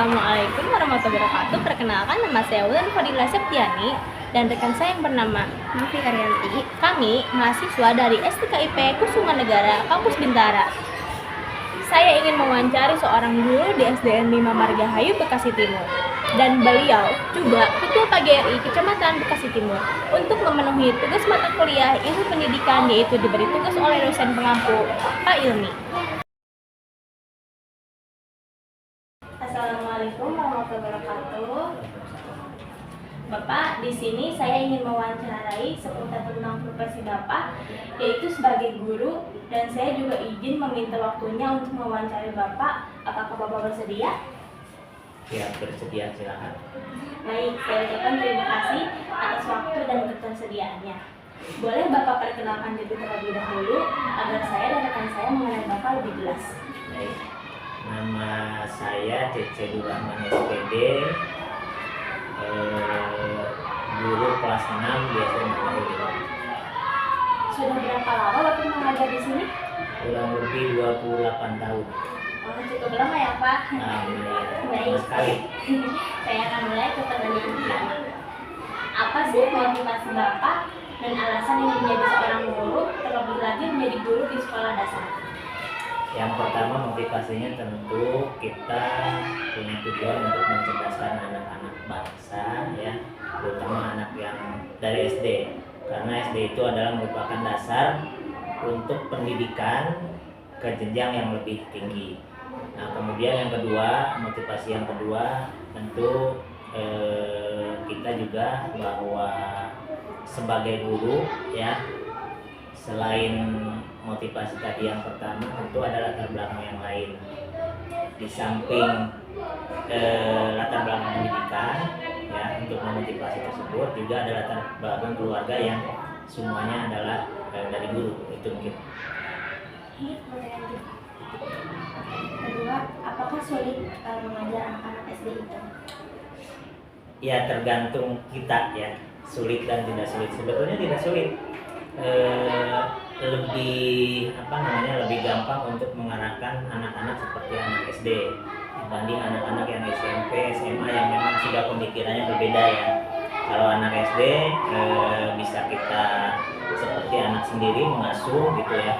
Assalamualaikum warahmatullahi wabarakatuh. Perkenalkan, nama saya Wulan Fadila Septiani dan rekan saya yang bernama Novi Arianti. Kami mahasiswa dari STKIP Kusumanegara Kampus Bintara. Saya ingin mewawancari seorang guru di SDN 5 Margahayu, Bekasi Timur. Dan beliau juga Ketua PGRI Kecamatan Bekasi Timur untuk memenuhi tugas mata kuliah ilmu pendidikan, yaitu diberi tugas oleh dosen pengampu Pak Ilmi. Assalamualaikum warahmatullahi wabarakatuh. Bapak, di sini saya ingin mewawancarai seputar tentang profesi Bapak, yaitu sebagai guru, dan saya juga izin meminta waktunya untuk mewawancari Bapak. Apakah Bapak bersedia? Ya, bersedia, silakan. Baik, saya ucapkan terima kasih atas waktu dan ketersediaannya. Boleh Bapak perkenalkan diri terlebih dahulu agar saya dan rekan saya mengenal Bapak lebih jelas. Baik. Nama saya Cece Durrahman SPD, guru kelas 6 di SDN Margahayu. Sudah berapa lama Bapak mengajar di sini? Kurang lebih 28 tahun. Oh, cukup lama ya Pak. Lama sekali. Saya akan mulai ke pertanyaan pertama. Apa sih motivasi Bapak dan alasan ingin menjadi seorang guru, terlebih lagi menjadi guru di sekolah dasar? Yang pertama, motivasinya tentu kita punya tujuan untuk mencerdaskan anak-anak bangsa, ya, terutama anak yang dari SD, karena SD itu adalah merupakan dasar untuk pendidikan ke jenjang yang lebih tinggi. Nah, kemudian yang kedua, motivasi yang kedua tentu kita juga bahwa sebagai guru, ya, selain motivasi tadi yang pertama tentu ada latar belakang yang lain. Di samping latar belakang pendidikan, ya, untuk memotivasi tersebut juga ada latar belakang keluarga yang semuanya adalah dari guru. Itu mungkin. Kedua, apakah sulit mengajar anak-anak SD itu? Ya, tergantung kita, ya, sulit dan tidak sulit. Sebetulnya tidak sulit. Lebih gampang untuk mengarahkan anak-anak seperti anak SD dibanding anak-anak yang SMP, SMA yang memang sudah pemikirannya berbeda, ya. Kalau anak SD bisa kita seperti anak sendiri mengasuh gitu, ya,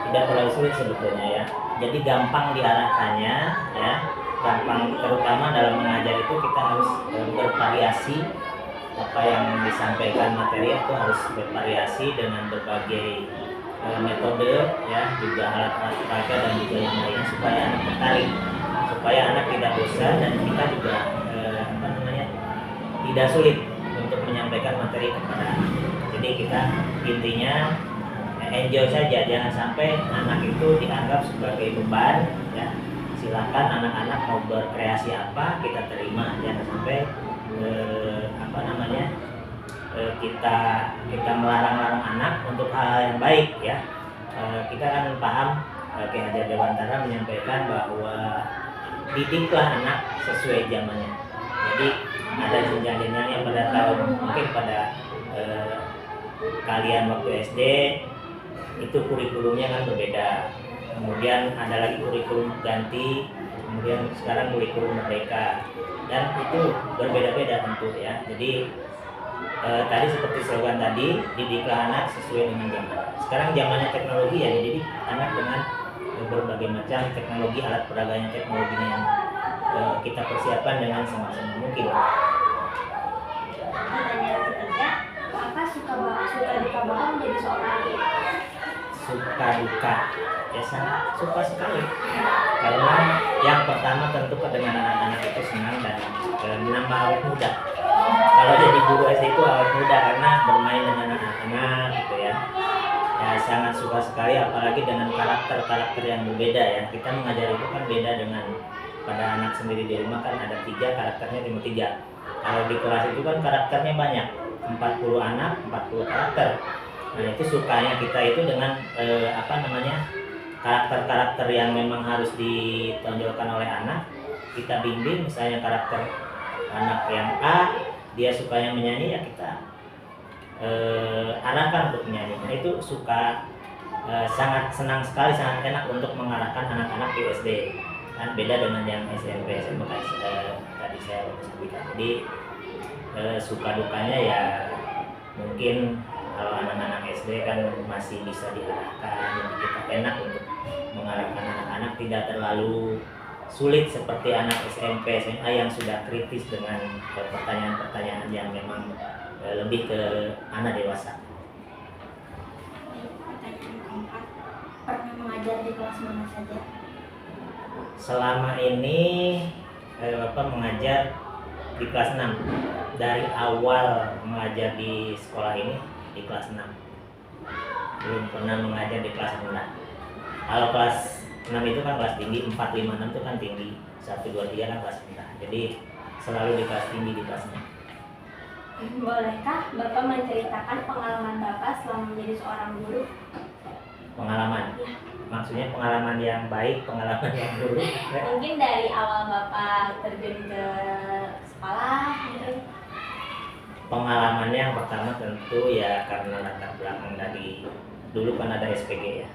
tidak terlalu sulit sebetulnya, ya. Jadi gampang diarahkannya, ya, gampang, terutama dalam mengajar itu kita harus bervariasi. Apa yang disampaikan materi itu harus bervariasi dengan berbagai metode, ya, juga alat-alat peraga dan juga yang lainnya supaya anak tertarik, supaya anak tidak bosan dan kita juga tidak sulit untuk menyampaikan materi kepada anak. Jadi kita intinya enjoy saja, jangan sampai anak itu dianggap sebagai beban, ya. Silakan anak-anak mau berkreasi apa kita terima, jangan sampai kita melarang-larang anak untuk hal yang baik, ya. Kita kan paham, Ki Hajar Dewantara menyampaikan bahwa didiklah anak sesuai zamannya. Jadi ada jenjang-jenjangnya pada tahun, mungkin pada kalian waktu SD itu kurikulumnya kan berbeda. Kemudian ada lagi kurikulum ganti, kemudian sekarang kurikulum merdeka, dan itu berbeda-beda tentu, ya. Jadi tadi seperti slogan tadi, didiklah anak sesuai dengan zaman. Sekarang zamannya teknologi, ya, dididik anak dengan berbagai macam teknologi, alat peraganya teknologinya yang kita persiapkan dengan semaksimal mungkin. Pertanyaan ketiga, apa suka duka Bapak menjadi seorang guru? Suka duka, ya, sangat suka sekali. Karena yang pertama tentu dengan anak-anak itu senang dan menambah awet muda. Kalau jadi guru SD itu awet muda karena bermain dengan anak-anak gitu, ya. Ya, sangat suka sekali, apalagi dengan karakter-karakter yang berbeda, ya. Kita mengajar itu kan beda dengan pada anak sendiri di rumah, kan ada 3 karakternya, cuma 3. Kalau di kelas itu kan karakternya banyak, 40 anak, 40 karakter. Nah, itu sukanya kita itu dengan karakter-karakter yang memang harus ditonjolkan oleh anak. Kita bimbing, misalnya karakter anak yang A, dia sukanya menyanyi, ya kita arahkan untuk menyanyi. Nah, itu suka, sangat senang sekali, sangat enak untuk mengarahkan anak-anak di SD. kan beda dengan yang SMP SMA tadi saya sampaikan. Jadi suka dukanya ya mungkin kalau anak-anak SD kan masih bisa diarahkan, jadi kita enak untuk mengarahkan anak-anak, tidak terlalu sulit seperti anak SMP SMA yang sudah kritis dengan pertanyaan-pertanyaan yang memang lebih ke anak dewasa. Pertanyaan keempat, pernah mengajar di kelas mana saja? Selama ini Bapak mengajar di kelas 6. Dari awal mengajar di sekolah ini di kelas 6. Belum pernah mengajar di kelas rendah. Kalau kelas 6 itu kan kelas tinggi, 4, 5, 6 itu kan tinggi, 1, 2, 3 kan kelas rendah. Jadi selalu di kelas tinggi di kelas 6. Bolehkah Bapak menceritakan pengalaman Bapak selama menjadi seorang guru? Pengalaman? Maksudnya pengalaman yang baik, pengalaman yang buruk? Mungkin dari awal Bapak terjun ke sekolah gitu. Pengalamannya yang pertama tentu ya karena latar belakang dari dulu kan ada SPG ya.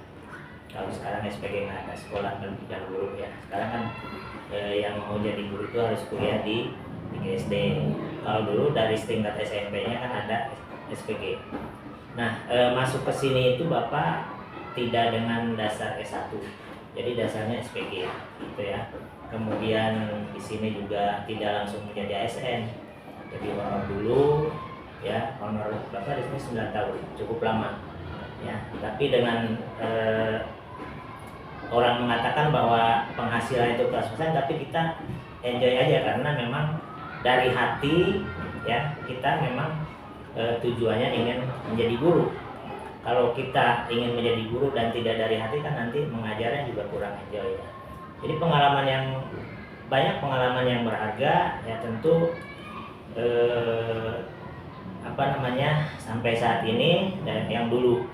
Kalau sekarang SPG nggak ada, sekolah pendidikan guru ya. Sekarang kan yang mau jadi guru itu harus kuliah di SD. Kalau dulu dari tingkat SMP-nya kan ada SPG. Nah, masuk ke sini itu Bapak tidak dengan dasar S1. Jadi dasarnya SPG gitu ya. Kemudian di sini juga tidak langsung menjadi ASN. Jadi honor dulu ya, honor Bapak di sini 9 tahun, cukup lama. Ya, tapi dengan orang mengatakan bahwa penghasilan itu pas-pasan, tapi kita enjoy aja karena memang dari hati ya, kita memang tujuannya ingin menjadi guru. Kalau kita ingin menjadi guru dan tidak dari hati kan nanti mengajarnya juga kurang enjoy ya. Jadi pengalaman yang banyak, pengalaman yang berharga ya tentu sampai saat ini, dan yang dulu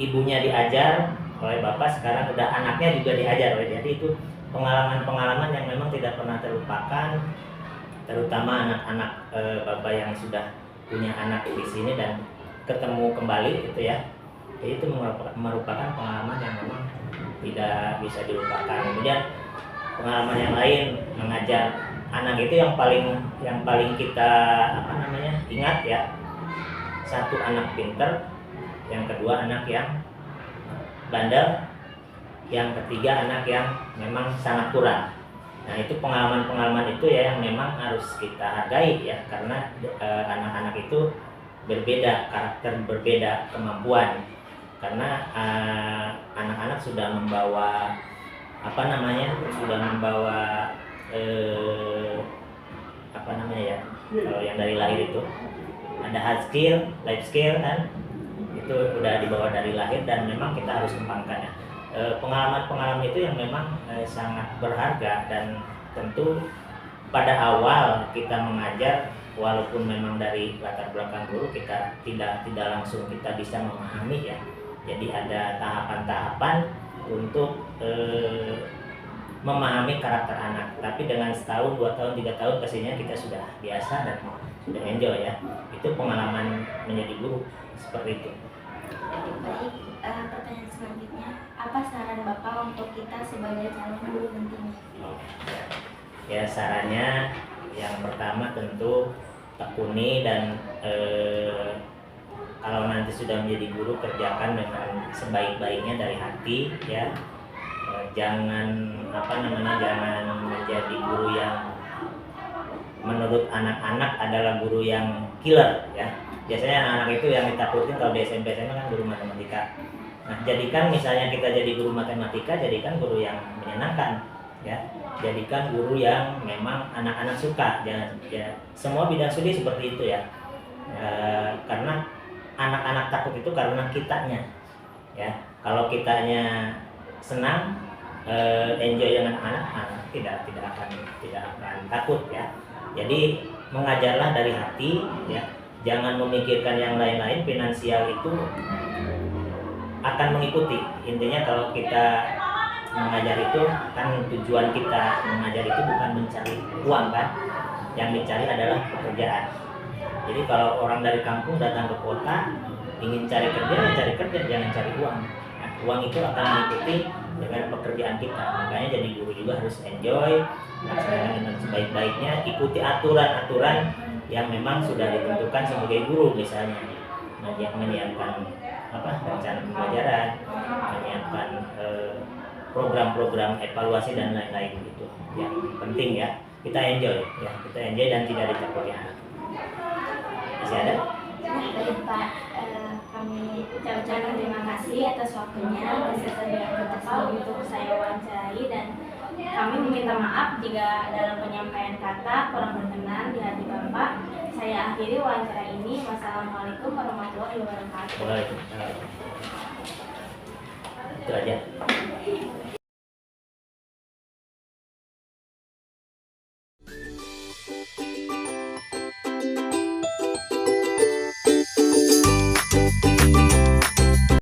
ibunya diajar oleh Bapak, sekarang udah anaknya juga diajar. Jadi itu pengalaman-pengalaman yang memang tidak pernah terlupakan, terutama anak-anak Bapak yang sudah punya anak di sini dan ketemu kembali gitu ya. Jadi itu merupakan pengalaman yang memang tidak bisa dilupakan. Kemudian pengalaman yang lain mengajar anak itu yang paling kita ingat ya. Satu, anak pinter, yang kedua anak yang bandel, yang ketiga anak yang memang sangat kurang. Nah, itu pengalaman-pengalaman itu ya yang memang harus kita hargai ya, karena anak-anak itu berbeda karakter, berbeda kemampuan. Karena anak-anak sudah membawa kalau yang dari lahir itu ada hard skill, life skill kan, itu udah dibawa dari lahir dan memang kita harus kembangkan ya. Pengalaman-pengalaman itu yang memang sangat berharga, dan tentu pada awal kita mengajar, walaupun memang dari latar belakang guru kita tidak langsung kita bisa memahami ya. Jadi ada tahapan-tahapan untuk memahami karakter anak. Tapi dengan setahun, 2 tahun, 3 tahun kesininya kita sudah biasa dan sudah enjoy ya. Itu pengalaman menjadi guru seperti itu. Baik, pertanyaan selanjutnya, apa saran Bapak untuk kita sebagai calon guru nantinya? Ya, sarannya yang pertama tentu tekuni dan kalau nanti sudah menjadi guru, kerjakan dengan sebaik-baiknya dari hati ya. Jangan menjadi guru yang menurut anak-anak adalah guru yang killer ya. Biasanya anak-anak itu yang ditakutin kalau di SMP SMA kan guru matematika. Nah, jadikan misalnya kita jadi guru matematika, jadikan guru yang menyenangkan ya. Jadikan guru yang memang anak-anak suka. Jangan ya, semua bidang studi seperti itu ya. Karena anak-anak takut itu karena kitanya ya. Kalau kitanya senang, enjoy dengan anak-anak, tidak akan takut ya. Jadi mengajarlah dari hati ya. Jangan memikirkan yang lain-lain. Finansial itu akan mengikuti. Intinya kalau kita mengajar itu kan, tujuan kita mengajar itu bukan mencari uang kan. Yang dicari adalah pekerjaan. Jadi kalau orang dari kampung datang ke kota ingin cari kerja, jangan cari uang. Nah, uang itu akan mengikuti dengan pekerjaan kita. Makanya jadi guru juga harus enjoy, laksanakan dengan sebaik-baiknya, ikuti aturan-aturan yang memang sudah ditentukan sebagai guru, misalnya menyiapkan rencana pembelajaran, menyiapkan program-program evaluasi dan lain-lain gitu. Yang penting ya kita enjoy dan tidak dicampuri anak. Masih ada? Nah, baik Pak, kami ucapkan terima kasih atas waktunya beserta dengan ketersediaan untuk saya wawancarai, dan kami meminta maaf jika dalam penyampaian kata kurang berkenan di hati Bapak. Saya akhiri wawancara ini. Wassalamualaikum warahmatullahi wabarakatuh. Waalaikumsalam. Itu aja.